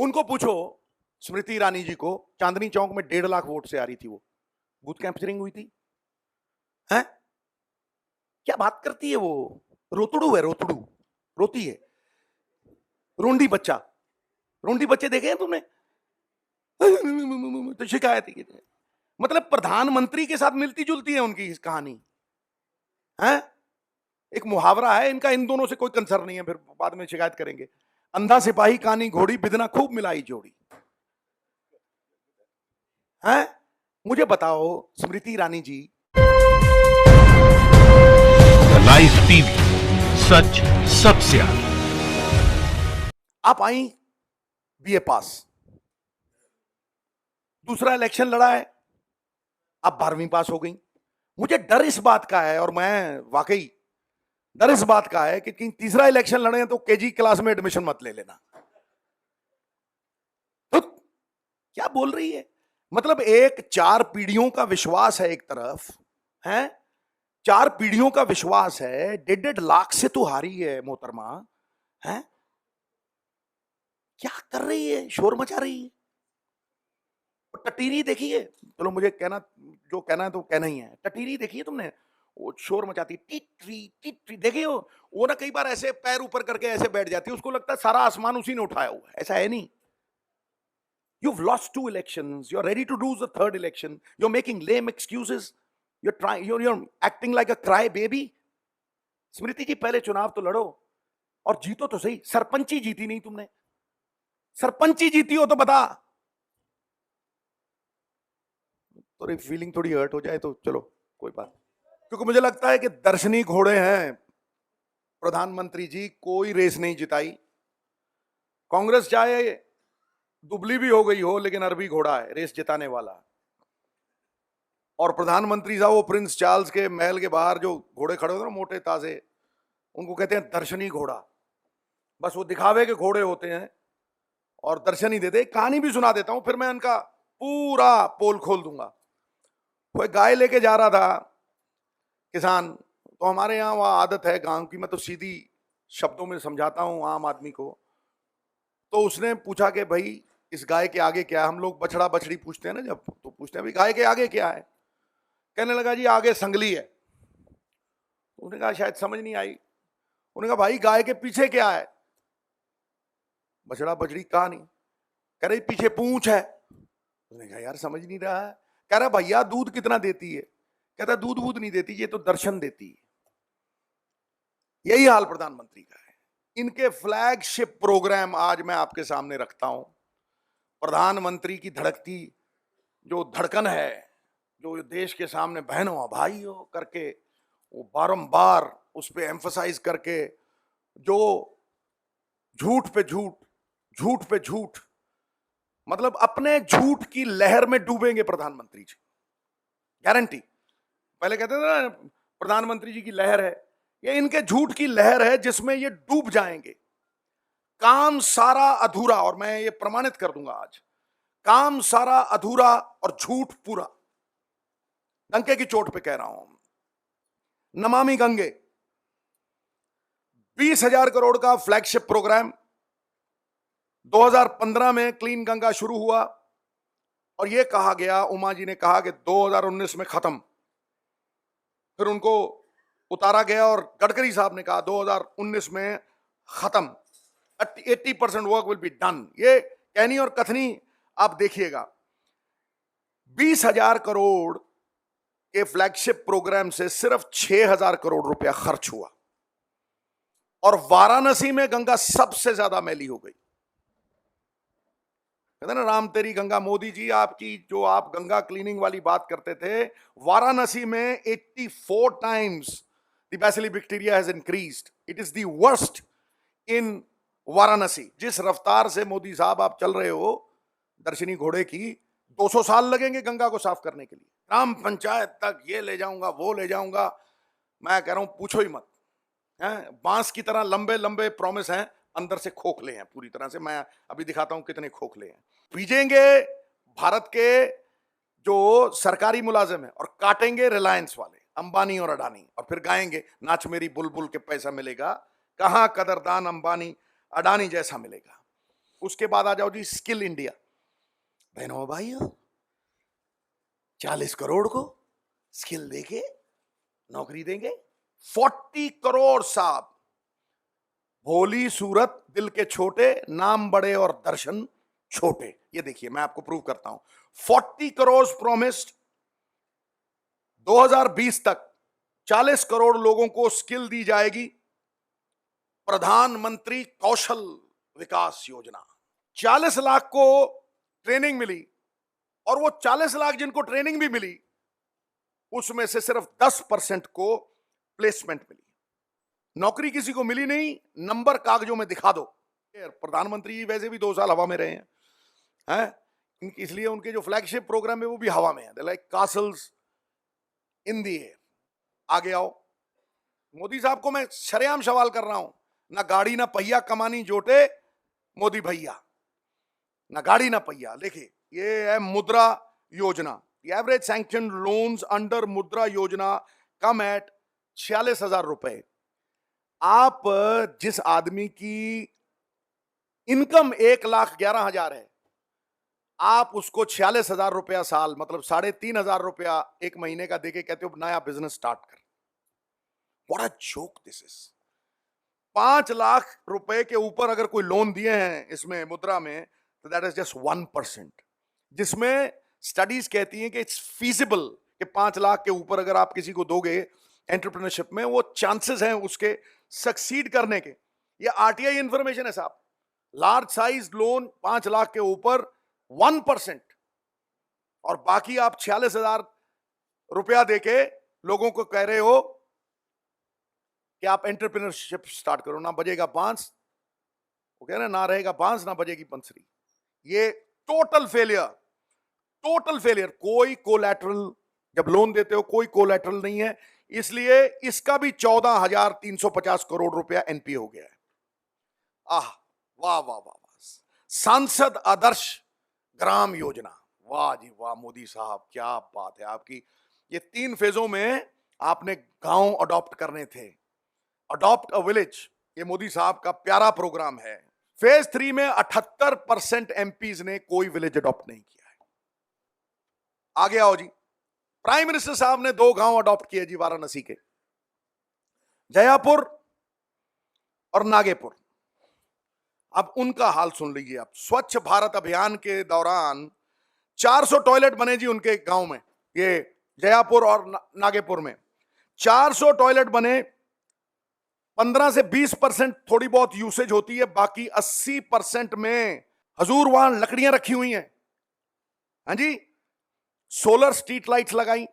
उनको पूछो, स्मृति ईरानी जी को, चांदनी चौक में 1.5 लाख वोट से आ रही थी, वो बूथ कैंपचरिंग हुई थी। हैं? क्या बात करती है वो? रोतड़ू है, रोतड़ू, रोती है, रोंडी बच्चा। रोंडी बच्चे देखे हैं तुमने? तो शिकायत ही, मतलब प्रधानमंत्री के साथ मिलती जुलती है उनकी इस कहानी। है एक मुहावरा है इनका, इन दोनों से कोई कंसर्न नहीं है, फिर बाद में शिकायत करेंगे। अंधा सिपाही कानी घोड़ी, बिदना खूब मिलाई जोड़ी। है मुझे बताओ स्मृति ईरानी जी। लाइव टीवी, सच सबसे आगे। आप आई बीए पास, दूसरा इलेक्शन लड़ा है, आप 12वीं पास हो गई। मुझे डर इस बात का है, और मैं वाकई डर इस बात का है कि तीसरा इलेक्शन लड़े तो केजी क्लास में एडमिशन मत ले लेना। तो क्या बोल रही है? मतलब एक 4 पीढ़ियों का विश्वास है एक तरफ, है 4 पीढ़ियों का विश्वास है, 1.5 लाख से तो हारी है मोहतरमा। है क्या कर रही है? शोर मचा रही है। टटीरी देखी है? चलो मुझे कहना, जो कहना है तो कहना ही है। टटीरी देखी है तुमने? वो शोर मचाती टिटरी टिटरी, देखे हो? वो ना कई बार ऐसे पैर ऊपर करके ऐसे बैठ जाती है, उसको लगता है सारा आसमान उसी ने उठाया हुआ है। ऐसा है नहीं। You've lost 2 elections. You're ready to lose the 3rd election. You're making lame excuses. You're acting like a cry baby. स्मृति जी, पहले चुनाव तो लड़ो और जीतो तो सही। सरपंची जीती नहीं तुमने। सरपंची जीती हो तो बता। थोड़ी फीलिंग थोड़ी हर्ट हो जाए तो चलो कोई बात, क्योंकि मुझे लगता है कि दर्शनी घोड़े हैं प्रधानमंत्री जी। कोई रेस नहीं जिताई कांग्रेस, चाहे दुबली भी हो गई हो, लेकिन अरबी घोड़ा है रेस जिताने वाला। और प्रधानमंत्री साहब वो प्रिंस चार्ल्स के महल के बाहर जो घोड़े खड़े होते हैं ना, मोटे ताजे, उनको कहते हैं दर्शनी घोड़ा। बस वो दिखावे के घोड़े होते हैं और दर्शन ही देते। कहानी भी सुना देता हूं, फिर मैं उनका पूरा पोल खोल दूंगा। वो गाय लेके जा रहा था किसान, तो हमारे यहाँ वहाँ आदत है गांव की, मैं तो सीधी शब्दों में समझाता हूँ आम आदमी को। तो उसने पूछा कि भाई इस गाय के आगे क्या है? हम लोग बछड़ा बछड़ी पूछते हैं ना जब, तो पूछते हैं भाई गाय के आगे क्या है? कहने लगा जी आगे संगली है। उसने कहा शायद समझ नहीं आई। उन्होंने कहा भाई गाय के पीछे क्या है? बछड़ा बछड़ी कहा नहीं। कह रही पीछे पूंछ है। उसने कहा यार समझ नहीं रहा है। कह रहा भैया दूध कितना देती है? कहता दूध वूध नहीं देती, ये तो दर्शन देती है। यही हाल प्रधानमंत्री का है। इनके फ्लैगशिप प्रोग्राम आज मैं आपके सामने रखता हूं। प्रधानमंत्री की धड़कती जो धड़कन है, जो देश के सामने बहनों भाइयों करके वो बारंबार उस पर एम्फसाइज करके, जो झूठ पे झूठ, झूठ पे झूठ, मतलब अपने झूठ की लहर में डूबेंगे प्रधानमंत्री जी, गारंटी। पहले कहते थे ना प्रधानमंत्री जी की लहर है, ये इनके झूठ की लहर है जिसमें ये डूब जाएंगे। काम सारा अधूरा, और मैं ये प्रमाणित कर दूंगा आज, काम सारा अधूरा और झूठ पूरा। डंके की चोट पे कह रहा हूं। नमामि गंगे 20,000 करोड़ का फ्लैगशिप प्रोग्राम 2015 में क्लीन गंगा शुरू हुआ, और यह कहा गया, उमा जी ने कहा कि 2019 में खत्म। फिर उनको उतारा गया और गडकरी साहब ने कहा 2019 में खत्म, 80% वर्क विल बी डन। ये कहनी और कथनी आप देखिएगा। 20,000 करोड़ के फ्लैगशिप प्रोग्राम से सिर्फ 6,000 करोड़ रुपया खर्च हुआ, और वाराणसी में गंगा सबसे ज्यादा मैली हो गई। कहते ना राम तेरी गंगा, मोदी जी आपकी जो आप गंगा क्लीनिंग वाली बात करते थे, वाराणसी में 84 times the bacilli bacteria has increased. It is the worst in Varanasi. जिस रफ्तार से मोदी साहब आप चल रहे हो दर्शनी घोड़े की, 200 साल लगेंगे गंगा को साफ करने के लिए। ग्राम पंचायत तक ये ले जाऊंगा, वो ले जाऊंगा, मैं कह रहा हूं पूछो ही मत। बांस की तरह लंबे लंबे प्रॉमिस हैं, अंदर से खोखले हैं पूरी तरह से। मैं अभी दिखाता हूं कितने खोखले हैं। पीजेंगे भारत के जो सरकारी मुलाजिम है और काटेंगे रिलायंस वाले, अंबानी और अडानी, और फिर गाएंगे नाच मेरी बुलबुल के पैसा मिलेगा, कहां कदरदान अंबानी अडानी जैसा मिलेगा। उसके बाद आ जाओ जी स्किल इंडिया। बहनों भाइयों, 40 करोड़ को स्किल देके नौकरी देंगे। 40 करोड़ साहब। भोली सूरत, दिल के छोटे, नाम बड़े और दर्शन छोटे। ये देखिए, मैं आपको प्रूव करता हूं। 40 करोड़ प्रॉमिस्ड। 2020 तक 40 करोड़ लोगों को स्किल दी जाएगी। प्रधानमंत्री कौशल विकास योजना। 40 लाख को ट्रेनिंग मिली, और वो 40 लाख जिनको ट्रेनिंग भी मिली, उसमें से सिर्फ 10% को प्लेसमेंट मिली। नौकरी किसी को मिली नहीं, नंबर कागजों में दिखा दो। प्रधानमंत्री जी वैसे भी 2 साल हवा में रहे हैं, इसलिए उनके जो फ्लैगशिप प्रोग्राम है वो भी हवा में है, लाइक कासल्स इन दी एयर। आगे आओ। मोदी साहब को मैं शरेआम सवाल कर रहा हूं, ना गाड़ी ना पहिया कमानी जोटे मोदी भैया, ना गाड़ी ना पहिया। देखिए, ये है मुद्रा योजना। एवरेज सैंक्शन लोन्स अंडर मुद्रा योजना कम एट 46,000 रुपए। आप जिस आदमी की इनकम 1,11,000 है, आप उसको 46,000 रुपया साल, मतलब 3,500 रुपया एक महीने का देके कहते हो नया बिजनेस स्टार्ट कर। What a joke this is. 5 lakh रुपए के ऊपर अगर कोई लोन दिए हैं इसमें मुद्रा में, तो दैट इज जस्ट 1%, जिसमें स्टडीज कहती हैं कि इट्स फीजिबल कि 5 लाख के ऊपर अगर आप किसी को दोगे एंटरप्रेन्योरशिप में, वो चांसेस हैं उसके सक्सीड करने के। ये आरटीआई इंफॉर्मेशन है साहब। लार्ज साइज लोन 5 लाख के ऊपर 1%, और बाकी आप 46,000 रुपया देके लोगों को कह रहे हो कि आप एंटरप्रेन्योरशिप स्टार्ट करो। ना बजेगा बांस, वो कह रहे हैं, ना रहेगा बांस ना बजेगी बंसरी। ये टोटल फेलियर, टोटल फेलियर। कोई कोलैटरल, जब लोन देते हो कोई कोलैटरल नहीं है, इसलिए इसका भी 14,350 करोड़ रुपया एनपीए हो गया है। आह, वाह वाह वाह वाह। सांसद आदर्श ग्राम योजना, वाह जी वाह मोदी साहब, क्या बात है आपकी। ये 3 फेजों में आपने गांव अडॉप्ट करने थे। अडॉप्ट अ विलेज, ये मोदी साहब का प्यारा प्रोग्राम है। फेज 3 में 78% एमपीज ने कोई विलेज अडॉप्ट नहीं किया है। आगे आओ जी। प्राइम मिनिस्टर साहब ने 2 गांव अडॉप्ट किए जी वाराणसी के, जयापुर और नागेपुर। अब उनका हाल सुन लीजिए आप। स्वच्छ भारत अभियान के दौरान 400 टॉयलेट बने जी उनके गांव में, ये जयापुर और नागेपुर में 400 टॉयलेट बने। 15 से 20% थोड़ी बहुत यूसेज होती है, बाकी 80% में हजूर वहां लकड़ियां रखी हुई हैं। हाँ जी, सोलर स्ट्रीट लाइट्स लगाई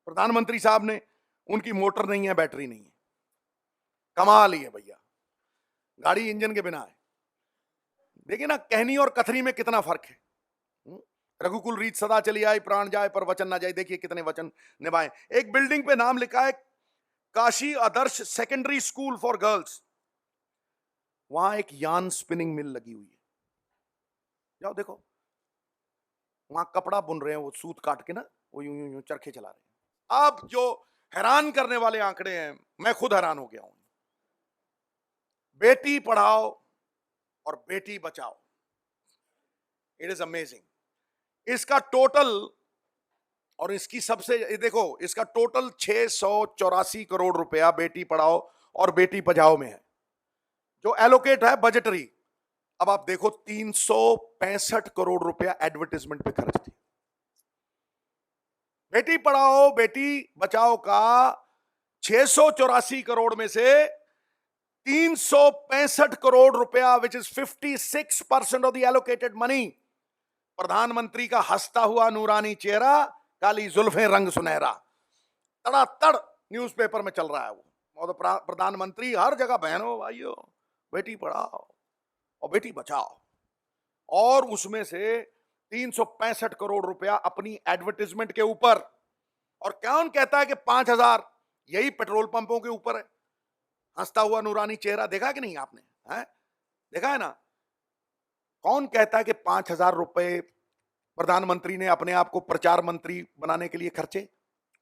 प्रधानमंत्री साहब ने। उनकी मोटर नहीं है, बैटरी नहीं है। कमाल ही है भैया, गाड़ी इंजन के बिना है। देखिए ना, कहनी और कथनी में कितना फर्क है। रघुकुल रीत सदा चली आई, प्राण जाए पर वचन ना जाए। देखिए कितने वचन निभाए। एक बिल्डिंग पे नाम लिखा है काशी आदर्श सेकेंडरी स्कूल फॉर गर्ल्स। वहां एक यान स्पिनिंग मिल लगी हुई है, जाओ देखो। वहां कपड़ा बुन रहे हैं, वो सूत काट के ना, वो यूं यूं यूं चरखे चला रहे हैं। अब जो हैरान करने वाले आंकड़े हैं, मैं खुद हैरान हो गया हूं। बेटी पढ़ाओ और Beti Bachao, it is amazing. इसका टोटल, और इसकी सबसे, देखो इसका टोटल 684 करोड़ रुपया बेटी पढ़ाओ और बेटी बचाओ में है, जो एलोकेट है बजटरी। अब आप देखो 365 करोड़ रुपया एडवर्टाइजमेंट पे खर्च थी। बेटी पढ़ाओ बेटी बचाओ का 684 करोड़ में से 365 करोड़ रुपया, which is 56% of the allocated money, प्रधानमंत्री का हंसता हुआ नूरानी चेहरा, काली जुल्फें रंग सुनहरा, तड़ातड़ न्यूज़पेपर में चल रहा है वो। और प्रधानमंत्री हर जगह, बहनों भाइयों, बेटी पढ़ाओ और बेटी बचाओ। और उसमें से 365 करोड़ रुपया अपनी एडवर्टाइजमेंट के ऊपर। और कौन कहता है कि 5,000 यही पेट्रोल पंपों के ऊपर है? हंसता हुआ नूरानी चेहरा देखा कि नहीं आपने? है देखा है ना? कौन कहता है कि 5,000 रुपए प्रधानमंत्री ने अपने आप को प्रचार मंत्री बनाने के लिए खर्चे?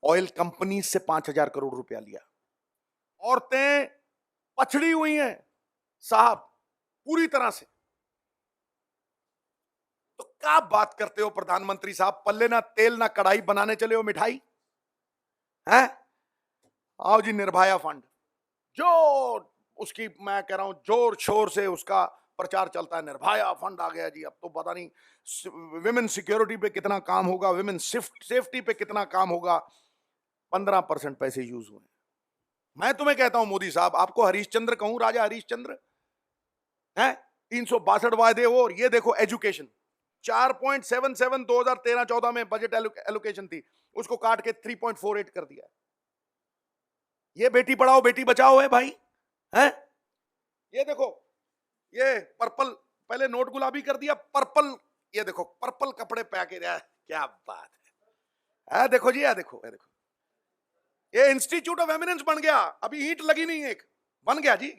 ऑयल कंपनी से 5,000 करोड़ रुपया लिया। औरतें पछड़ी हुई हैं साहब पूरी तरह से। क्या बात करते हो प्रधानमंत्री साहब, पल्ले ना तेल ना कढ़ाई, बनाने चले हो मिठाई हैं? आओ जी निर्भया फंड, जो उसकी मैं कह रहा हूं जोर शोर से उसका प्रचार चलता है, निर्भया फंड आ गया जी। अब तो पता नहीं विमेन सिक्योरिटी पे कितना काम होगा, विमेन सेफ्टी पे कितना काम होगा। 15% पैसे यूज हुए। मैं तुम्हें कहता हूं मोदी साहब, आपको हरीशचंद्र कहूं, राजा हरीशचंद्र है। 362 वादे हो, और ये देखो एजुकेशन 4.77 2013-14 में बजट एलोकेशन थी, उसको काट के 3.48 कर दिया। ये बेटी पढ़ाओ बेटी बचाओ है भाई, है। ये देखो, ये पर्पल, पहले नोट गुलाबी कर दिया, पर्पल, ये देखो पर्पल कपड़े पहन के रहा, क्या बात है। देखो जी, देखो, देखो, ये इंस्टीट्यूट ऑफ एमिनेंस बन गया। अभी ईंट लगी नहीं, एक बन गया जी,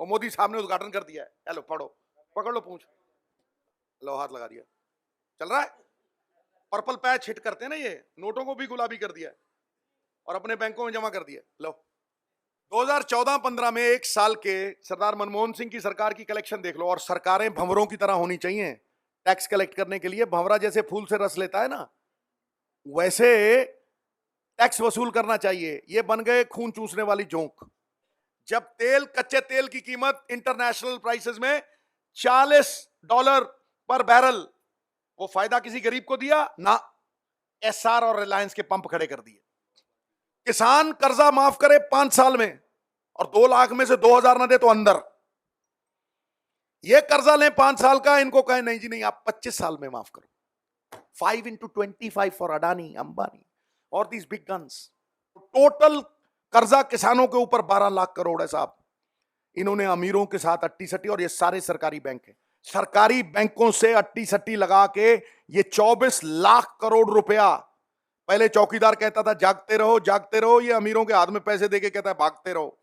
और मोदी साहब ने उद्घाटन कर दिया है। हेलो पढ़ो, पकड़ लो पूंछ, लो हाथ लगा दिया, चल रहा है। पर्पल पैच हिट करते हैं ना, ये नोटों को भी गुलाबी कर दिया और अपने बैंकों में जमा कर दिया। लो 2014-15 में एक साल के सरदार मनमोहन सिंह की सरकार की कलेक्शन देख लो, और सरकारें भंवरों की तरह होनी चाहिए टैक्स कलेक्ट करने के लिए। भंवरा जैसे फूल से रस लेता है ना, वैसे टैक्स वसूल करना चाहिए। ये बन गए खून चूसने वाली जोंक। जब कच्चे तेल की कीमत इंटरनेशनल प्राइसेस में $40 पर बैरल, वो फायदा किसी गरीब को दिया ना, एसआर और रिलायंस के पंप खड़े कर दिए। किसान कर्जा माफ करे 5 साल में, और 2 लाख में से 2000 ना दे तो अंदर। ये कर्जा लें 5 साल का, इनको कहे नहीं जी नहीं, आप 25 साल में माफ करो। 5 into 25 फॉर अडानी, अंबानी और दीज बिग गन्स। टोटल कर्जा किसानों के ऊपर 12 लाख करोड़ है साहब। इन्होंने अमीरों के साथ अट्टी सट्टी, और ये सारे सरकारी बैंक हैं। सरकारी बैंकों से अट्टी सट्टी लगा के ये 24 लाख करोड़ रुपया, पहले चौकीदार कहता था जागते रहो जागते रहो, ये अमीरों के हाथ में पैसे देके कहता है भागते रहो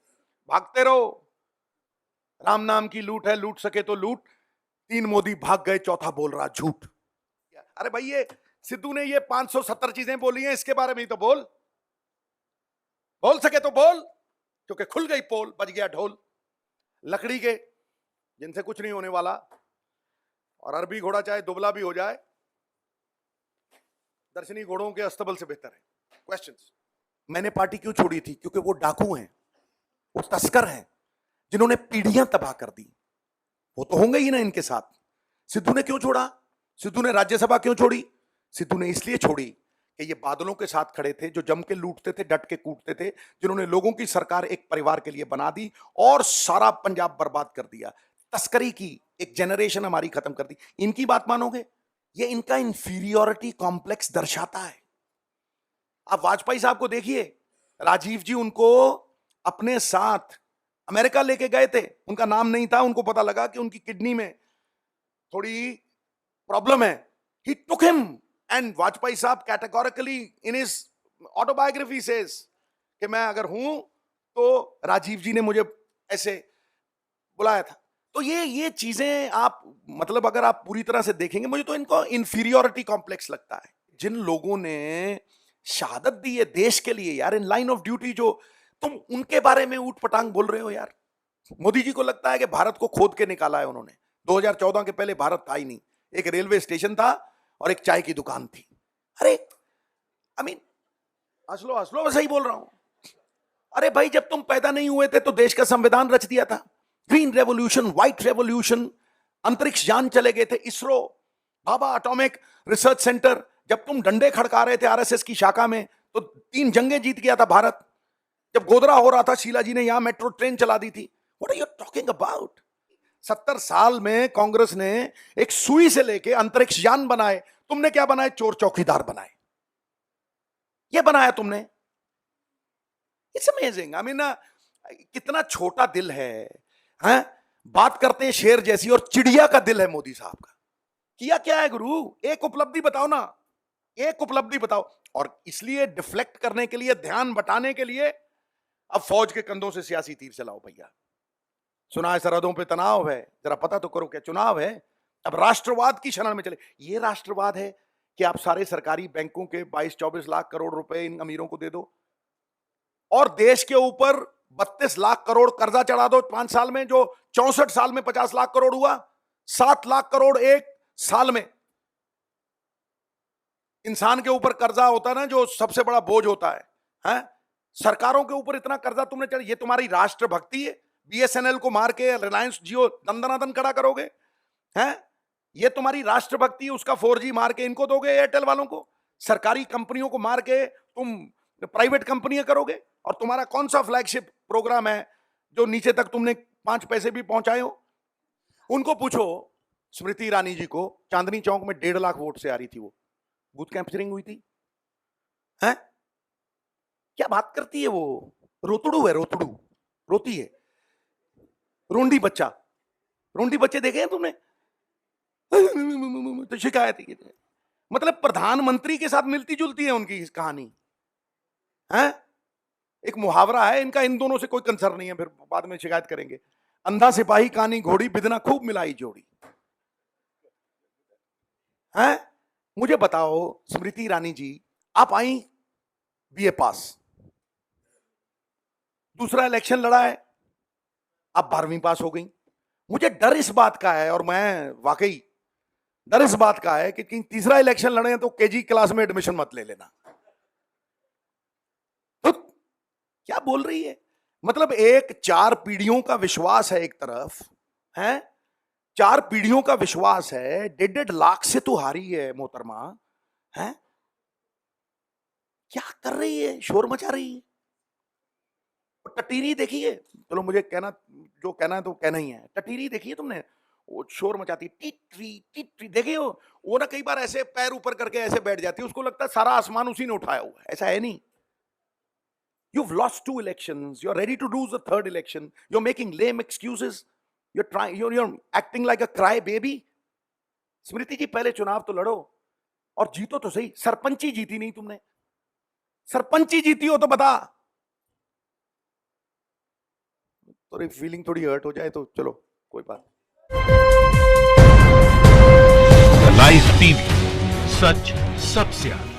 भागते रहो। राम नाम की लूट है, लूट सके तो लूट। 3 मोदी भाग गए, चौथा बोल रहा झूठ। अरे भाई, ये सिद्धू ने ये 570 चीजें बोली हैं, इसके बारे में ही तो बोल सके तो बोल, क्योंकि खुल गई पोल, बज गया ढोल। लकड़ी के जिनसे कुछ नहीं होने वाला, और अरबी घोड़ा चाहे दुबला भी हो जाए, दर्शनी घोड़ों के अस्तबल से बेहतर है। क्वेश्चंस। मैंने पार्टी क्यों छोड़ी थी? क्योंकि वो डाकू हैं, वो तस्कर हैं, जिन्होंने पीढ़ियां तबाह कर दी। वो तो होंगे ही ना इनके साथ। सिद्धू ने क्यों छोड़ा? सिद्धू ने राज्यसभा क्यों छोड़ी? सिद्धू ने इसलिए छोड़ी कि ये बादलों के साथ खड़े थे, जो जम के लूटते थे, डट के कूटते थे, जिन्होंने लोगों की सरकार एक परिवार के लिए बना दी और सारा पंजाब बर्बाद कर दिया। तस्करी की एक जनरेशन हमारी खत्म कर दी। इनकी बात मानोगे? ये इनका इंफीरियोरिटी कॉम्प्लेक्स दर्शाता है। आप वाजपेयी साहब को देखिए, राजीव जी उनको अपने साथ अमेरिका लेके गए थे, उनका नाम नहीं था, उनको पता लगा कि उनकी किडनी में थोड़ी प्रॉब्लम है। ही टुक हिम, एंड वाजपेयी साहब categorically in his autobiography says कि मैं अगर हूं तो राजीव जी ने मुझे ऐसे बुलाया था। तो ये चीजें आप, मतलब अगर आप पूरी तरह से देखेंगे, मुझे तो इनको इंफीरियोरिटी कॉम्प्लेक्स लगता है। जिन लोगों ने शहादत दी है देश के लिए यार, इन लाइन ऑफ ड्यूटी, जो तुम उनके बारे में ऊट पटांग बोल रहे हो यार। मोदी जी को लगता है कि भारत को खोद के निकाला है उन्होंने। 2014 के पहले भारत था ही नहीं, एक रेलवे स्टेशन था और एक चाय की दुकान थी। अरे आई मीन, हंस लो, सही बोल रहा हूं। अरे भाई, जब तुम पैदा नहीं हुए थे तो देश का संविधान रच दिया था। ग्रीन रेवोल्यूशन, व्हाइट रेवोल्यूशन, अंतरिक्ष यान चले गए थे, ISRO, Bhabha atomic research centre. जब तुम डंडे खड़का रहे थे आरएसएस की शाखा में, तो 3 जंगें जीत गया था भारत। जब गोदरा हो रहा था, शीला जी ने यहां मेट्रो ट्रेन चला दी थी। What are you talking about? 70 साल में कांग्रेस ने एक सुई से लेके अंतरिक्ष यान बनाए, तुमने क्या बनाए? चोर चौकीदार बनाए। ये बनाया तुमने। It's amazing. आई मीन, कितना छोटा दिल है। बात करते हैं शेर जैसी, और चिड़िया का दिल है मोदी साहब का। किया क्या है गुरु? एक उपलब्धि बताओ ना, एक उपलब्धि बताओ। और इसलिए डिफ्लेक्ट करने के लिए, ध्यान बटाने के लिए, अब फौज के कंधों से सियासी तीर चलाओ भैया। सुना है सरहदों पे तनाव है, जरा पता तो करो क्या चुनाव है। अब राष्ट्रवाद की शरण में चले। ये राष्ट्रवाद है कि आप सारे सरकारी बैंकों के 22-24 लाख करोड़ रुपए इन अमीरों को दे दो, और देश के ऊपर 32 लाख करोड़ कर्जा चढ़ा दो 5 साल में, जो 64 साल में 50 लाख करोड़ हुआ, 7 लाख करोड़ एक साल में। इंसान के ऊपर कर्जा होता है ना जो सबसे बड़ा बोझ होता है? सरकारों के ऊपर इतना कर्जा तुमने चढ़, ये तुम्हारी राष्ट्रभक्ति है? बीएसएनएल को मार के रिलायंस जियो दंदनादन खड़ा करोगे? हैं? ये तुम्हारी राष्ट्रभक्ति है? उसका 4G मार के इनको दोगे, एयरटेल वालों को? सरकारी कंपनियों को मार के तुम प्राइवेट कंपनियां करोगे? और तुम्हारा कौन सा फ्लैगशिप प्रोग्राम है जो नीचे तक तुमने 5 पैसे भी पहुंचाए हो? उनको पूछो, स्मृति ईरानी जी को चांदनी चौक में 1.5 लाख वोट से आ रही थी, वो बूथ कैंपचरिंग हुई थी। हैं? क्या बात करती है वो? रोतड़ू है, रोतड़ू, रोती है, रोंडी बच्चा। रोंडी बच्चे देखे हैं तुमने? तो शिकायत ही, मतलब प्रधानमंत्री के साथ मिलती जुलती है उनकी इस कहानी। हैं? एक मुहावरा है इनका, इन दोनों से कोई कंसर्न नहीं है, फिर बाद में शिकायत करेंगे। अंधा सिपाही कानी घोड़ी, बिदना खूब मिलाई जोड़ी। हैं? मुझे बताओ स्मृति ईरानी जी, आप आई बीए पास, दूसरा इलेक्शन लड़ा है, आप 12वीं पास हो गई। मुझे डर इस बात का है, और मैं वाकई डर इस बात का है कि तीसरा इलेक्शन लड़े तो केजी क्लास में एडमिशन मत ले लेना। तो क्या बोल रही है? मतलब एक 4 पीढ़ियों का विश्वास है एक तरफ, है 4 पीढ़ियों का विश्वास है, 1.5 लाख से तो हारी है मोहतरमा। है क्या कर रही है? शोर मचा रही है। टटीरी देखी है? चलो मुझे कहना, जो कहना है तो कहना ही है। टटीरी देखी है तुमने? वो शोर मचाती, टिटरी टिटरी, देखे हो? वो ना कई बार ऐसे पैर ऊपर करके ऐसे बैठ जाती है, उसको लगता है सारा आसमान उसी ने उठाया हुआ है। ऐसा है नहीं। You've lost 2 elections. You're ready to lose the 3rd election. You're making lame excuses. You're acting like a cry baby. स्मृति जी, पहले चुनाव तो लड़ो और जीतो तो सही। सरपंची जीती नहीं तुमने। सरपंची जीती हो तो बता। थोड़ी फीलिंग थोड़ी हर्ट हो जाए तो चलो कोई बात। लाइव टीवी, सच सबसे आगे।